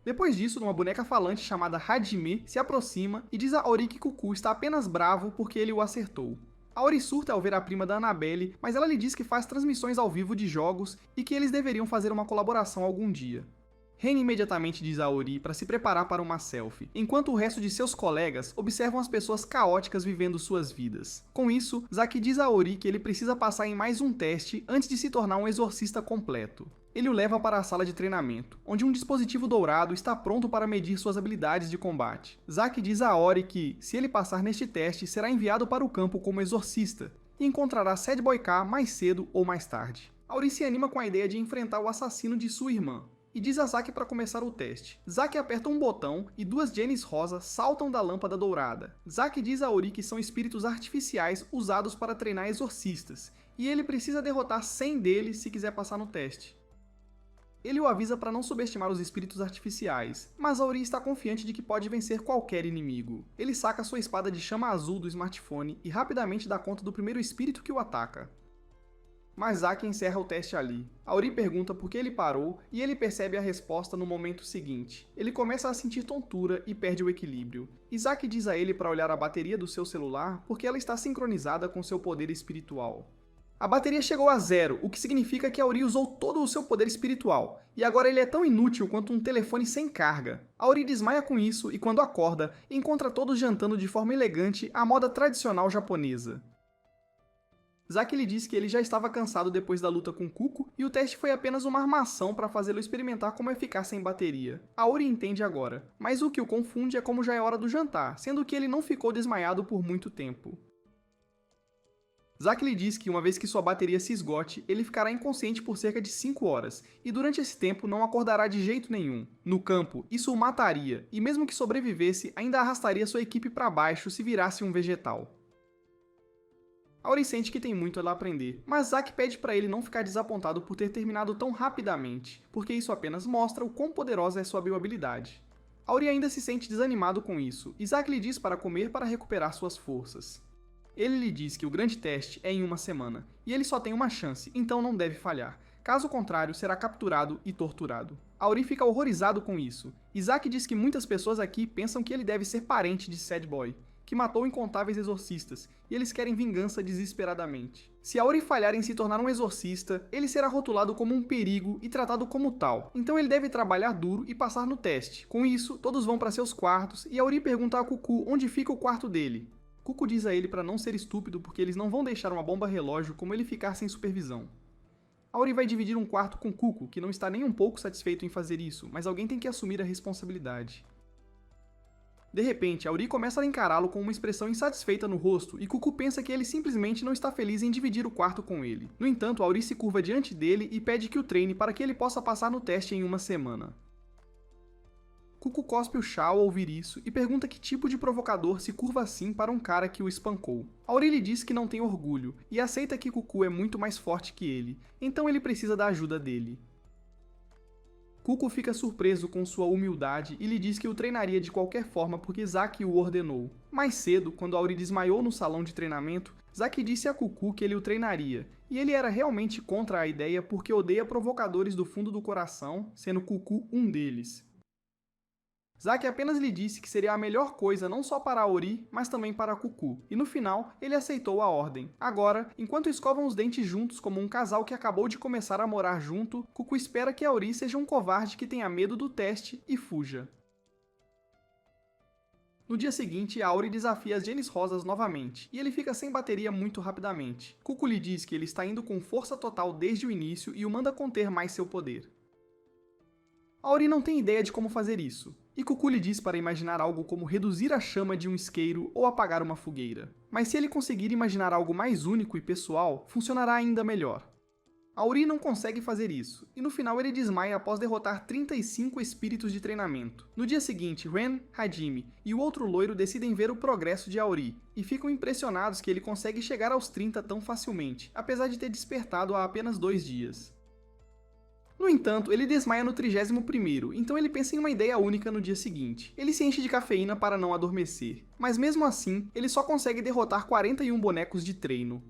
Depois disso, uma boneca falante chamada Hajime se aproxima e diz a Ori que Cucu está apenas bravo porque ele o acertou. A Ori surta ao ver a prima da Annabelle, mas ela lhe diz que faz transmissões ao vivo de jogos e que eles deveriam fazer uma colaboração algum dia. Ren imediatamente diz a Ori para se preparar para uma selfie, enquanto o resto de seus colegas observam as pessoas caóticas vivendo suas vidas. Com isso, Zack diz a Ori que ele precisa passar em mais um teste antes de se tornar um exorcista completo. Ele o leva para a sala de treinamento, onde um dispositivo dourado está pronto para medir suas habilidades de combate. Zack diz a Ori que, se ele passar neste teste, será enviado para o campo como exorcista, e encontrará Sad Boy K mais cedo ou mais tarde. A Ori se anima com a ideia de enfrentar o assassino de sua irmã, e diz a Zack para começar o teste. Zack aperta um botão e duas Jennies rosa saltam da lâmpada dourada. Zack diz a Ori que são espíritos artificiais usados para treinar exorcistas, e ele precisa derrotar 100 deles se quiser passar no teste. Ele o avisa para não subestimar os espíritos artificiais, mas a Ori está confiante de que pode vencer qualquer inimigo. Ele saca sua espada de chama azul do smartphone e rapidamente dá conta do primeiro espírito que o ataca. Mas Zack encerra o teste ali. A Ori pergunta por que ele parou e ele percebe a resposta no momento seguinte. Ele começa a sentir tontura e perde o equilíbrio. E Zack diz a ele para olhar a bateria do seu celular porque ela está sincronizada com seu poder espiritual. A bateria chegou a 0, o que significa que a Ori usou todo o seu poder espiritual, e agora ele é tão inútil quanto um telefone sem carga. A Ori desmaia com isso e quando acorda, encontra todos jantando de forma elegante à moda tradicional japonesa. Zack lhe diz que ele já estava cansado depois da luta com Cuco e o teste foi apenas uma armação para fazê-lo experimentar como é ficar sem bateria. A Ori entende agora, mas o que o confunde é como já é hora do jantar, sendo que ele não ficou desmaiado por muito tempo. Zack lhe diz que uma vez que sua bateria se esgote, ele ficará inconsciente por cerca de 5 horas, e durante esse tempo não acordará de jeito nenhum. No campo, isso o mataria, e mesmo que sobrevivesse, ainda arrastaria sua equipe para baixo se virasse um vegetal. A Ori sente que tem muito a aprender, mas Zack pede para ele não ficar desapontado por ter terminado tão rapidamente, porque isso apenas mostra o quão poderosa é sua biohabilidade. A Ori ainda se sente desanimado com isso, e Zack lhe diz para comer para recuperar suas forças. Ele lhe diz que o grande teste é em uma semana, e ele só tem uma chance, então não deve falhar. Caso contrário, será capturado e torturado. A Ori fica horrorizado com isso. Zack diz que muitas pessoas aqui pensam que ele deve ser parente de Sad Boy, que matou incontáveis exorcistas, e eles querem vingança desesperadamente. Se a Ori falhar em se tornar um exorcista, ele será rotulado como um perigo e tratado como tal, então ele deve trabalhar duro e passar no teste. Com isso, todos vão para seus quartos, e a Ori pergunta a Cucu onde fica o quarto dele. Cuco diz a ele para não ser estúpido porque eles não vão deixar uma bomba relógio como ele ficar sem supervisão. A Ori vai dividir um quarto com Cuco, que não está nem um pouco satisfeito em fazer isso, mas alguém tem que assumir a responsabilidade. De repente, a Ori começa a encará-lo com uma expressão insatisfeita no rosto e Cuco pensa que ele simplesmente não está feliz em dividir o quarto com ele. No entanto, a Ori se curva diante dele e pede que o treine para que ele possa passar no teste em uma semana. Cuco cospe o chá ao ouvir isso e pergunta que tipo de provocador se curva assim para um cara que o espancou. A Ori lhe diz que não tem orgulho e aceita que Cuco é muito mais forte que ele, então ele precisa da ajuda dele. Cuco fica surpreso com sua humildade e lhe diz que o treinaria de qualquer forma porque Zack o ordenou. Mais cedo, quando a Ori desmaiou no salão de treinamento, Zack disse a Cuco que ele o treinaria, e ele era realmente contra a ideia porque odeia provocadores do fundo do coração, sendo Cuco um deles. Zack apenas lhe disse que seria a melhor coisa não só para a Ori, mas também para Cuco, e no final ele aceitou a ordem. Agora, enquanto escovam os dentes juntos como um casal que acabou de começar a morar junto, Cuco espera que a Ori seja um covarde que tenha medo do teste e fuja. No dia seguinte, Auri desafia as Genis Rosas novamente, e ele fica sem bateria muito rapidamente. Cuco lhe diz que ele está indo com força total desde o início e o manda conter mais seu poder. Auri não tem ideia de como fazer isso, e Cuco lhe diz para imaginar algo como reduzir a chama de um isqueiro ou apagar uma fogueira. Mas se ele conseguir imaginar algo mais único e pessoal, funcionará ainda melhor. Auri não consegue fazer isso, e no final ele desmaia após derrotar 35 espíritos de treinamento. No dia seguinte, Ren, Hajime e o outro loiro decidem ver o progresso de Auri, e ficam impressionados que ele consegue chegar aos 30 tão facilmente, apesar de ter despertado há apenas 2 dias. No entanto, ele desmaia no 31º, então ele pensa em uma ideia única no dia seguinte. Ele se enche de cafeína para não adormecer, mas mesmo assim, ele só consegue derrotar 41 bonecos de treino.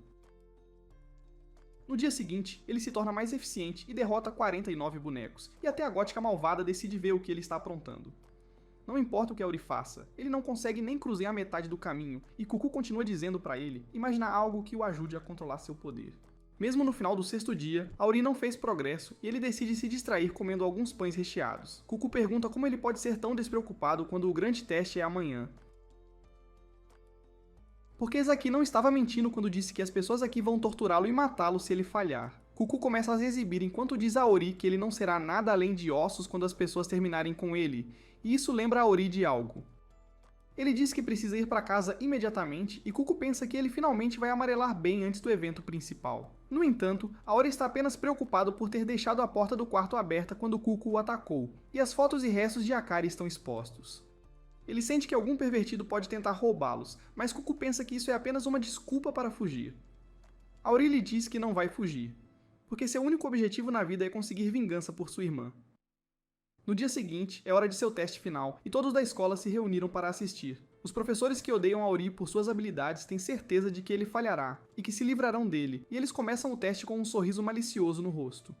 No dia seguinte, ele se torna mais eficiente e derrota 49 bonecos, e até a gótica malvada decide ver o que ele está aprontando. Não importa o que Auri faça, ele não consegue nem cruzar a metade do caminho, e Cuco continua dizendo para ele imaginar algo que o ajude a controlar seu poder. Mesmo no final do 6º dia, Auri não fez progresso e ele decide se distrair comendo alguns pães recheados. Cuco pergunta como ele pode ser tão despreocupado quando o grande teste é amanhã. Porque Zaki não estava mentindo quando disse que as pessoas aqui vão torturá-lo e matá-lo se ele falhar. Cuco começa a se exibir enquanto diz a Auri que ele não será nada além de ossos quando as pessoas terminarem com ele, e isso lembra a Auri de algo. Ele diz que precisa ir para casa imediatamente e Cuco pensa que ele finalmente vai amarelar bem antes do evento principal. No entanto, Auri está apenas preocupado por ter deixado a porta do quarto aberta quando Cuco o atacou, e as fotos e restos de Akari estão expostos. Ele sente que algum pervertido pode tentar roubá-los, mas Cuco pensa que isso é apenas uma desculpa para fugir. Auri lhe diz que não vai fugir, porque seu único objetivo na vida é conseguir vingança por sua irmã. No dia seguinte, é hora de seu teste final, e todos da escola se reuniram para assistir. Os professores que odeiam Auri por suas habilidades têm certeza de que ele falhará, e que se livrarão dele, e eles começam o teste com um sorriso malicioso no rosto.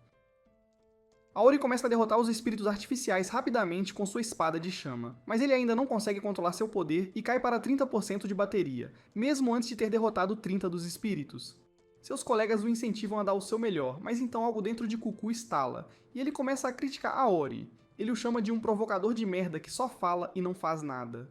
Auri começa a derrotar os espíritos artificiais rapidamente com sua espada de chama, mas ele ainda não consegue controlar seu poder e cai para 30% de bateria, mesmo antes de ter derrotado 30 dos espíritos. Seus colegas o incentivam a dar o seu melhor, mas então algo dentro de Cuco estala, e ele começa a criticar Auri. Ele o chama de um provocador de merda que só fala e não faz nada.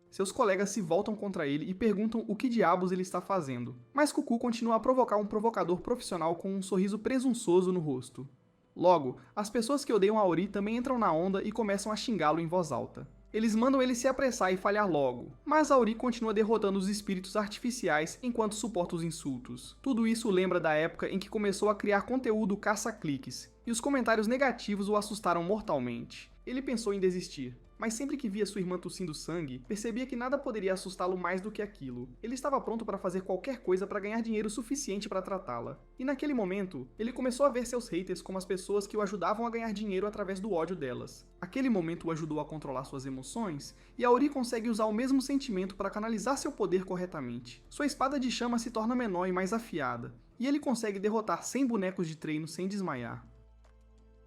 Seus colegas se voltam contra ele e perguntam o que diabos ele está fazendo, mas Cuco continua a provocar um provocador profissional com um sorriso presunçoso no rosto. Logo, as pessoas que odeiam Auri também entram na onda e começam a xingá-lo em voz alta. Eles mandam ele se apressar e falhar logo, mas Auri continua derrotando os espíritos artificiais enquanto suporta os insultos. Tudo isso lembra da época em que começou a criar conteúdo caça-cliques, e os comentários negativos o assustaram mortalmente. Ele pensou em desistir, mas sempre que via sua irmã tossindo sangue, percebia que nada poderia assustá-lo mais do que aquilo. Ele estava pronto para fazer qualquer coisa para ganhar dinheiro suficiente para tratá-la. E naquele momento, ele começou a ver seus haters como as pessoas que o ajudavam a ganhar dinheiro através do ódio delas. Aquele momento o ajudou a controlar suas emoções, e Auri consegue usar o mesmo sentimento para canalizar seu poder corretamente. Sua espada de chama se torna menor e mais afiada, e ele consegue derrotar 100 bonecos de treino sem desmaiar.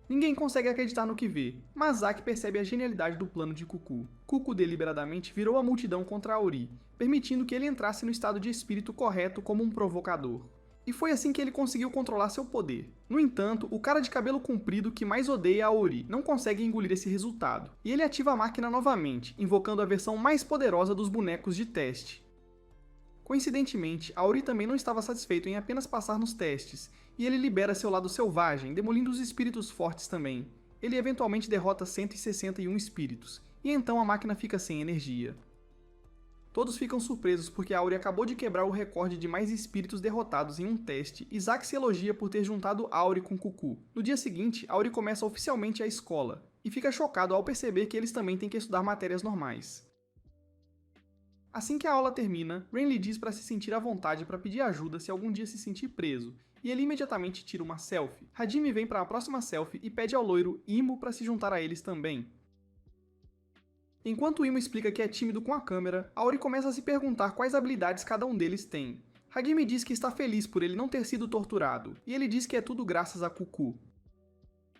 Ninguém consegue acreditar no que vê, mas Zack percebe a genialidade do plano de Cuco. Cuco deliberadamente virou a multidão contra Auri, permitindo que ele entrasse no estado de espírito correto como um provocador. E foi assim que ele conseguiu controlar seu poder. No entanto, o cara de cabelo comprido que mais odeia Auri não consegue engolir esse resultado, e ele ativa a máquina novamente, invocando a versão mais poderosa dos bonecos de teste. Coincidentemente, Auri também não estava satisfeito em apenas passar nos testes, e ele libera seu lado selvagem, demolindo os espíritos fortes também. Ele eventualmente derrota 161 espíritos, e então a máquina fica sem energia. Todos ficam surpresos porque Auri acabou de quebrar o recorde de mais espíritos derrotados em um teste, e Zack se elogia por ter juntado Auri com Cuco. No dia seguinte, Auri começa oficialmente a escola, e fica chocado ao perceber que eles também têm que estudar matérias normais. Assim que a aula termina, Ren lhe diz para se sentir à vontade para pedir ajuda se algum dia se sentir preso, e ele imediatamente tira uma selfie. Hajime vem para a próxima selfie e pede ao loiro Imo para se juntar a eles também. Enquanto Imo explica que é tímido com a câmera, Auri começa a se perguntar quais habilidades cada um deles tem. Hajime diz que está feliz por ele não ter sido torturado, e ele diz que é tudo graças a Cuco.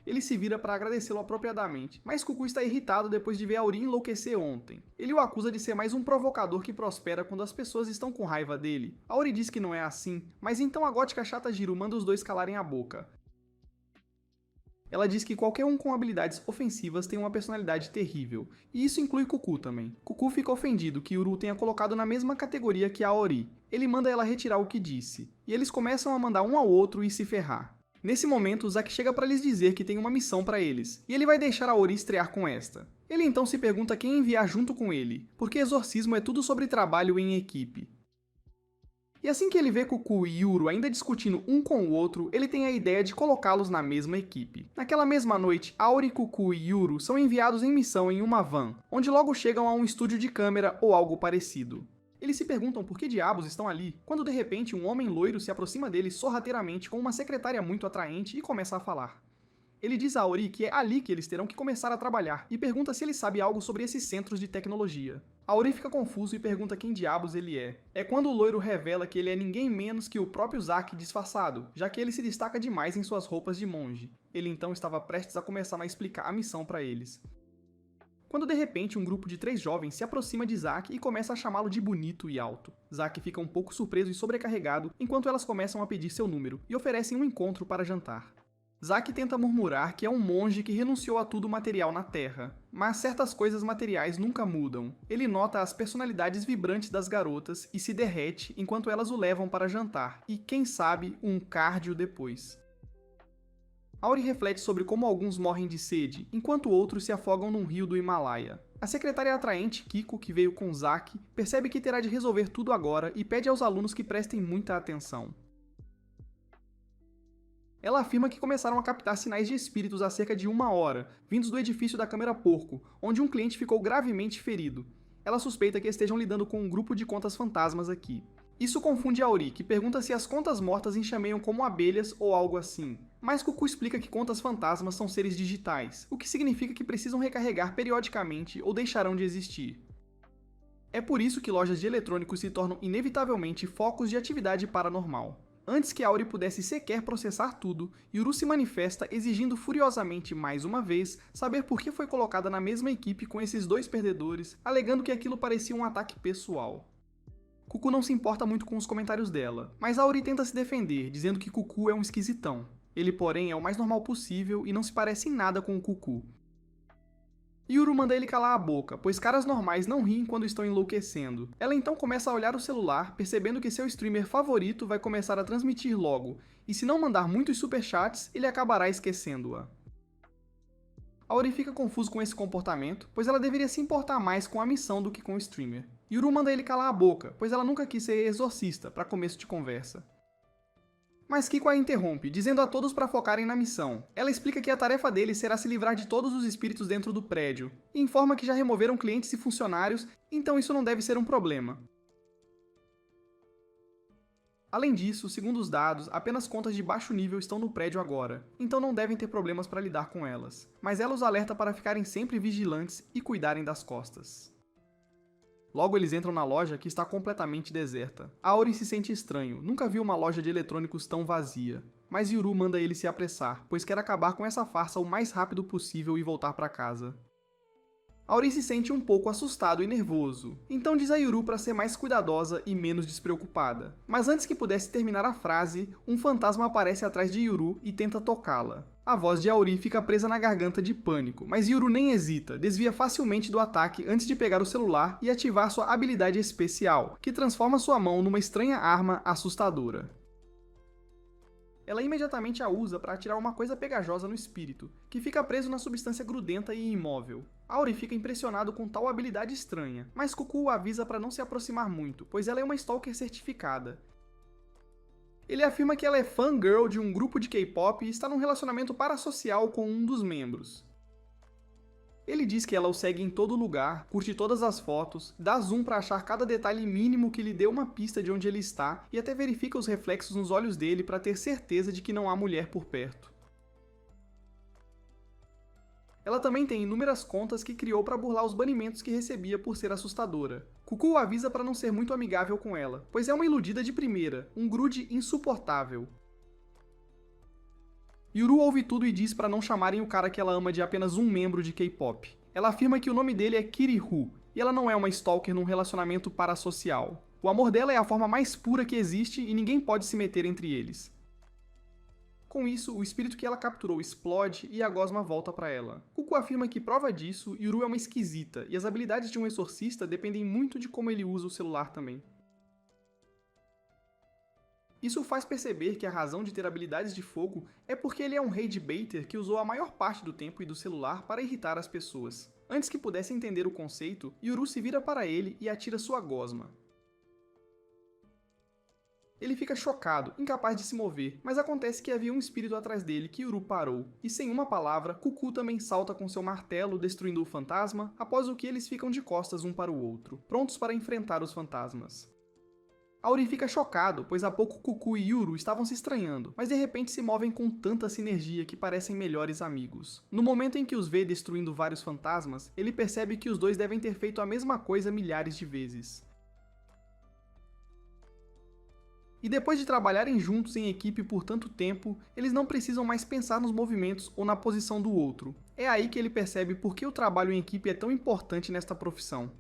Ele se vira para agradecê-lo apropriadamente, mas Cuco está irritado depois de ver Auri enlouquecer ontem. Ele o acusa de ser mais um provocador que prospera quando as pessoas estão com raiva dele. Auri diz que não é assim, mas então a gótica chata Jiro manda os dois calarem a boca. Ela diz que qualquer um com habilidades ofensivas tem uma personalidade terrível, e isso inclui Cuckoo também. Cuckoo fica ofendido que Yuru tenha colocado na mesma categoria que a Aori. Ele manda ela retirar o que disse, e eles começam a mandar um ao outro e se ferrar. Nesse momento, Zack chega para lhes dizer que tem uma missão para eles, e ele vai deixar a Aori estrear com esta. Ele então se pergunta quem enviar junto com ele, porque exorcismo é tudo sobre trabalho em equipe. E assim que ele vê Cuckoo e Yuru ainda discutindo um com o outro, ele tem a ideia de colocá-los na mesma equipe. Naquela mesma noite, Aori, Cuckoo e Yuru são enviados em missão em uma van, onde logo chegam a um estúdio de câmera ou algo parecido. Eles se perguntam por que diabos estão ali, quando de repente um homem loiro se aproxima deles sorrateiramente com uma secretária muito atraente e começa a falar. Ele diz a Aori que é ali que eles terão que começar a trabalhar e pergunta se ele sabe algo sobre esses centros de tecnologia. Aori fica confuso e pergunta quem diabos ele é. É quando o loiro revela que ele é ninguém menos que o próprio Zack disfarçado, já que ele se destaca demais em suas roupas de monge. Ele então estava prestes a começar a explicar a missão para eles. Quando de repente um grupo de 3 jovens se aproxima de Zack e começa a chamá-lo de bonito e alto. Zack fica um pouco surpreso e sobrecarregado enquanto elas começam a pedir seu número e oferecem um encontro para jantar. Zack tenta murmurar que é um monge que renunciou a tudo material na Terra, mas certas coisas materiais nunca mudam. Ele nota as personalidades vibrantes das garotas e se derrete enquanto elas o levam para jantar, e quem sabe, um cardio depois. Aori reflete sobre como alguns morrem de sede, enquanto outros se afogam num rio do Himalaia. A secretária atraente, Kiko, que veio com Zack, percebe que terá de resolver tudo agora e pede aos alunos que prestem muita atenção. Ela afirma que começaram a captar sinais de espíritos há cerca de 1 hora, vindos do edifício da Câmera Porco, onde um cliente ficou gravemente ferido. Ela suspeita que estejam lidando com um grupo de contas fantasmas aqui. Isso confunde Aori, que pergunta se as contas mortas enxameiam como abelhas ou algo assim. Mas Cuckoo explica que contas fantasmas são seres digitais, o que significa que precisam recarregar periodicamente ou deixarão de existir. É por isso que lojas de eletrônicos se tornam inevitavelmente focos de atividade paranormal. Antes que Aori pudesse sequer processar tudo, Yuru se manifesta exigindo furiosamente mais uma vez saber por que foi colocada na mesma equipe com esses 2 perdedores, alegando que aquilo parecia um ataque pessoal. Cuckoo não se importa muito com os comentários dela, mas Aori tenta se defender, dizendo que Cuckoo é um esquisitão. Ele, porém, é o mais normal possível e não se parece em nada com o Cuckoo. Yuru manda ele calar a boca, pois caras normais não riem quando estão enlouquecendo. Ela então começa a olhar o celular, percebendo que seu streamer favorito vai começar a transmitir logo, e se não mandar muitos superchats, ele acabará esquecendo-a. Aori fica confuso com esse comportamento, pois ela deveria se importar mais com a missão do que com o streamer. Yuru manda ele calar a boca, pois ela nunca quis ser exorcista, para começo de conversa. Mas Kiko a interrompe, dizendo a todos para focarem na missão. Ela explica que a tarefa deles será se livrar de todos os espíritos dentro do prédio, e informa que já removeram clientes e funcionários, então isso não deve ser um problema. Além disso, segundo os dados, apenas contas de baixo nível estão no prédio agora, então não devem ter problemas para lidar com elas. Mas ela os alerta para ficarem sempre vigilantes e cuidarem das costas. Logo eles entram na loja, que está completamente deserta. Aori se sente estranho, nunca viu uma loja de eletrônicos tão vazia. Mas Yuru manda ele se apressar, pois quer acabar com essa farsa o mais rápido possível e voltar para casa. Aori se sente um pouco assustado e nervoso, então diz a Yuru para ser mais cuidadosa e menos despreocupada. Mas antes que pudesse terminar a frase, um fantasma aparece atrás de Yuru e tenta tocá-la. A voz de Aori fica presa na garganta de pânico, mas Yuru nem hesita, desvia facilmente do ataque antes de pegar o celular e ativar sua habilidade especial, que transforma sua mão numa estranha arma assustadora. Ela imediatamente a usa para atirar uma coisa pegajosa no espírito, que fica preso na substância grudenta e imóvel. Aori fica impressionado com tal habilidade estranha, mas Cuckoo o avisa para não se aproximar muito, pois ela é uma stalker certificada. Ele afirma que ela é fangirl de um grupo de K-pop e está num relacionamento parasocial com um dos membros. Ele diz que ela o segue em todo lugar, curte todas as fotos, dá zoom para achar cada detalhe mínimo que lhe dê uma pista de onde ele está e até verifica os reflexos nos olhos dele para ter certeza de que não há mulher por perto. Ela também tem inúmeras contas que criou para burlar os banimentos que recebia por ser assustadora. Cuckoo o avisa para não ser muito amigável com ela, pois é uma iludida de primeira, um grude insuportável. Yuru ouve tudo e diz para não chamarem o cara que ela ama de apenas um membro de K-pop. Ela afirma que o nome dele é Kirihu, e ela não é uma stalker num relacionamento parasocial. O amor dela é a forma mais pura que existe e ninguém pode se meter entre eles. Com isso, o espírito que ela capturou explode e a gosma volta para ela. Cucu afirma que prova disso, Yuru é uma esquisita, e as habilidades de um exorcista dependem muito de como ele usa o celular também. Isso faz perceber que a razão de ter habilidades de fogo é porque ele é um rei de Bater que usou a maior parte do tempo e do celular para irritar as pessoas. Antes que pudesse entender o conceito, Yuru se vira para ele e atira sua gosma. Ele fica chocado, incapaz de se mover, mas acontece que havia um espírito atrás dele que Yuru parou, e sem uma palavra, Cucu também salta com seu martelo, destruindo o fantasma, após o que eles ficam de costas um para o outro, prontos para enfrentar os fantasmas. Auri fica chocado, pois há pouco Cucu e Yuru estavam se estranhando, mas de repente se movem com tanta sinergia que parecem melhores amigos. No momento em que os vê destruindo vários fantasmas, ele percebe que os dois devem ter feito a mesma coisa milhares de vezes. E depois de trabalharem juntos em equipe por tanto tempo, eles não precisam mais pensar nos movimentos ou na posição do outro. É aí que ele percebe por que o trabalho em equipe é tão importante nesta profissão.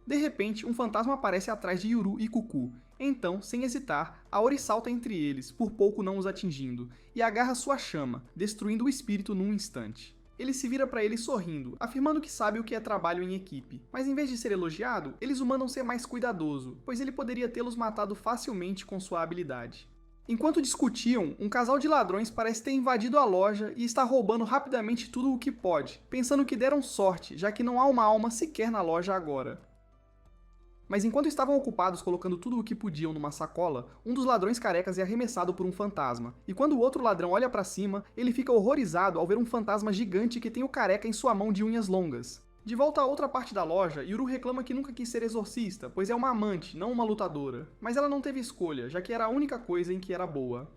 De repente, um fantasma aparece atrás de Yuru e Cucu. Então, sem hesitar, Auri salta entre eles, por pouco não os atingindo, e agarra sua chama, destruindo o espírito num instante. Ele se vira para ele sorrindo, afirmando que sabe o que é trabalho em equipe, mas em vez de ser elogiado, eles o mandam ser mais cuidadoso, pois ele poderia tê-los matado facilmente com sua habilidade. Enquanto discutiam, um casal de ladrões parece ter invadido a loja e está roubando rapidamente tudo o que pode, pensando que deram sorte, já que não há uma alma sequer na loja agora. Mas enquanto estavam ocupados colocando tudo o que podiam numa sacola, um dos ladrões carecas é arremessado por um fantasma. E quando o outro ladrão olha para cima, ele fica horrorizado ao ver um fantasma gigante que tem o careca em sua mão de unhas longas. De volta a outra parte da loja, Yuru reclama que nunca quis ser exorcista, pois é uma amante, não uma lutadora. Mas ela não teve escolha, já que era a única coisa em que era boa.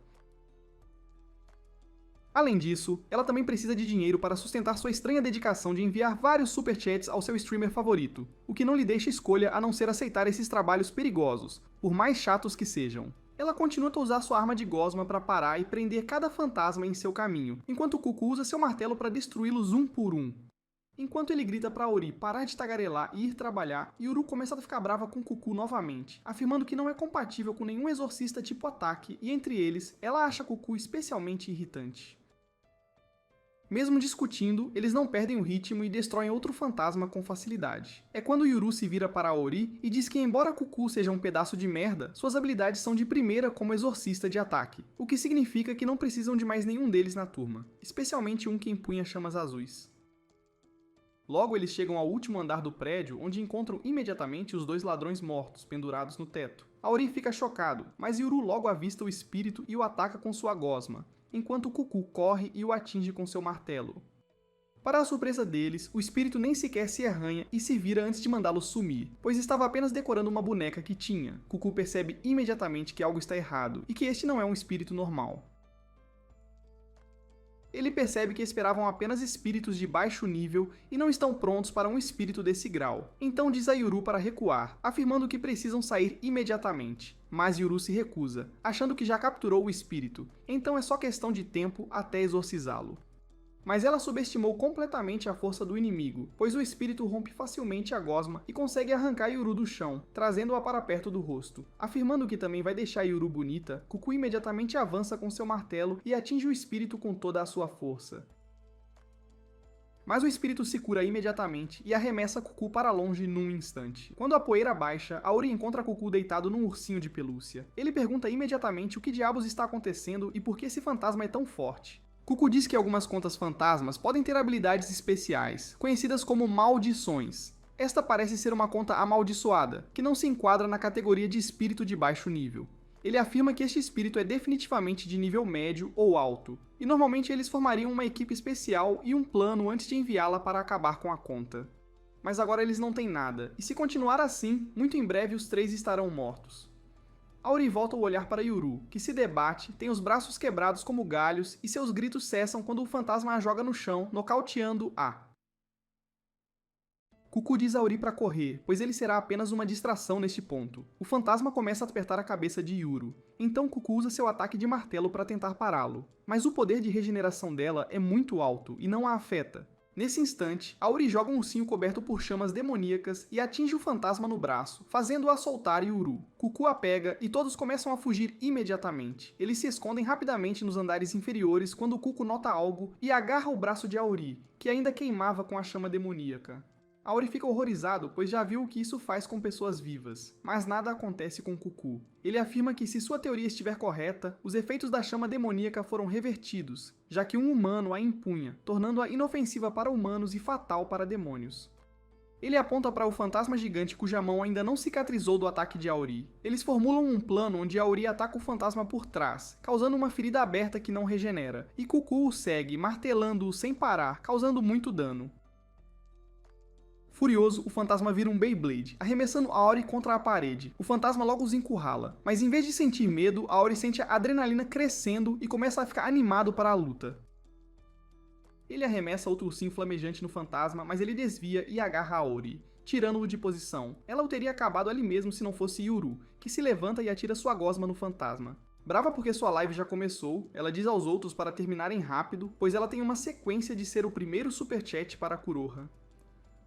Além disso, ela também precisa de dinheiro para sustentar sua estranha dedicação de enviar vários superchats ao seu streamer favorito, o que não lhe deixa escolha a não ser aceitar esses trabalhos perigosos, por mais chatos que sejam. Ela continua a usar sua arma de gosma para parar e prender cada fantasma em seu caminho, enquanto Cucu usa seu martelo para destruí-los um por um. Enquanto ele grita para Auri parar de tagarelar e ir trabalhar, Yuru começa a ficar brava com Cucu novamente, afirmando que não é compatível com nenhum exorcista tipo ataque, e entre eles, ela acha Cucu especialmente irritante. Mesmo discutindo, eles não perdem o ritmo e destroem outro fantasma com facilidade. É quando Yuru se vira para Auri e diz que embora Cucu seja um pedaço de merda, suas habilidades são de primeira como exorcista de ataque, o que significa que não precisam de mais nenhum deles na turma, especialmente um que empunha chamas azuis. Logo eles chegam ao último andar do prédio, onde encontram imediatamente os dois ladrões mortos, pendurados no teto. Auri fica chocado, mas Yuru logo avista o espírito e o ataca com sua gosma, enquanto Cucu corre e o atinge com seu martelo. Para a surpresa deles, o espírito nem sequer se arranha e se vira antes de mandá-lo sumir, pois estava apenas decorando uma boneca que tinha. Cucu percebe imediatamente que algo está errado e que este não é um espírito normal. Ele percebe que esperavam apenas espíritos de baixo nível e não estão prontos para um espírito desse grau. Então diz a Yuru para recuar, afirmando que precisam sair imediatamente. Mas Yuru se recusa, achando que já capturou o espírito, então é só questão de tempo até exorcizá-lo. Mas ela subestimou completamente a força do inimigo, pois o espírito rompe facilmente a gosma e consegue arrancar Yuru do chão, trazendo-a para perto do rosto. Afirmando que também vai deixar Yuru bonita, Cucu imediatamente avança com seu martelo e atinge o espírito com toda a sua força. Mas o espírito se cura imediatamente e arremessa Cucu para longe num instante. Quando a poeira baixa, Auri encontra Cucu deitado num ursinho de pelúcia. Ele pergunta imediatamente o que diabos está acontecendo e por que esse fantasma é tão forte. Cucu diz que algumas contas fantasmas podem ter habilidades especiais, conhecidas como maldições. Esta parece ser uma conta amaldiçoada, que não se enquadra na categoria de espírito de baixo nível. Ele afirma que este espírito é definitivamente de nível médio ou alto, e normalmente eles formariam uma equipe especial e um plano antes de enviá-la para acabar com a conta. Mas agora eles não têm nada, e se continuar assim, muito em breve os três estarão mortos. Auri volta o olhar para Yuru, que se debate, tem os braços quebrados como galhos e seus gritos cessam quando o fantasma a joga no chão, nocauteando-a. Cucu diz a Auri para correr, pois ele será apenas uma distração neste ponto. O fantasma começa a apertar a cabeça de Yuru, então Cucu usa seu ataque de martelo para tentar pará-lo. Mas o poder de regeneração dela é muito alto e não a afeta. Nesse instante, Auri joga um ursinho coberto por chamas demoníacas e atinge o fantasma no braço, fazendo-a soltar Yuru. Cucu a pega e todos começam a fugir imediatamente. Eles se escondem rapidamente nos andares inferiores quando Cuco nota algo e agarra o braço de Auri, que ainda queimava com a chama demoníaca. Auri fica horrorizado, pois já viu o que isso faz com pessoas vivas, mas nada acontece com Cucu. Ele afirma que se sua teoria estiver correta, os efeitos da chama demoníaca foram revertidos, já que um humano a impunha, tornando-a inofensiva para humanos e fatal para demônios. Ele aponta para o fantasma gigante cuja mão ainda não cicatrizou do ataque de Auri. Eles formulam um plano onde Auri ataca o fantasma por trás, causando uma ferida aberta que não regenera, e Cucu o segue, martelando-o sem parar, causando muito dano. Furioso, o fantasma vira um Beyblade, arremessando Auri contra a parede. O fantasma logo os encurrala, mas em vez de sentir medo, Auri sente a adrenalina crescendo e começa a ficar animado para a luta. Ele arremessa outro ursinho flamejante no fantasma, mas ele desvia e agarra Auri, tirando-o de posição. Ela o teria acabado ali mesmo se não fosse Yuru, que se levanta e atira sua gosma no fantasma. Brava porque sua live já começou, ela diz aos outros para terminarem rápido, pois ela tem uma sequência de ser o primeiro superchat para Kuroha.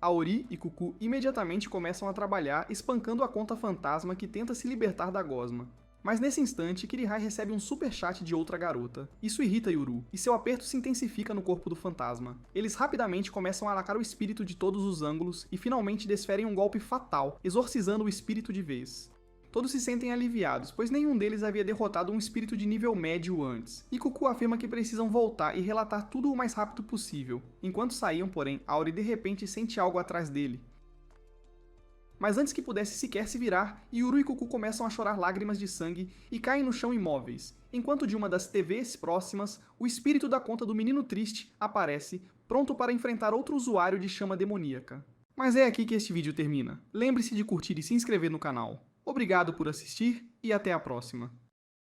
Auri e Cucu imediatamente começam a trabalhar, espancando a conta fantasma que tenta se libertar da gosma. Mas nesse instante, Kirihai recebe um superchat de outra garota. Isso irrita Yuru, e seu aperto se intensifica no corpo do fantasma. Eles rapidamente começam a atacar o espírito de todos os ângulos e finalmente desferem um golpe fatal, exorcizando o espírito de vez. Todos se sentem aliviados, pois nenhum deles havia derrotado um espírito de nível médio antes, e Cucu afirma que precisam voltar e relatar tudo o mais rápido possível. Enquanto saíam, porém, Auri de repente sente algo atrás dele. Mas antes que pudesse sequer se virar, Yuru e Cucu começam a chorar lágrimas de sangue e caem no chão imóveis, enquanto de uma das TVs próximas, o espírito da conta do menino triste aparece, pronto para enfrentar outro usuário de chama demoníaca. Mas é aqui que este vídeo termina. Lembre-se de curtir e se inscrever no canal. Obrigado por assistir e até a próxima.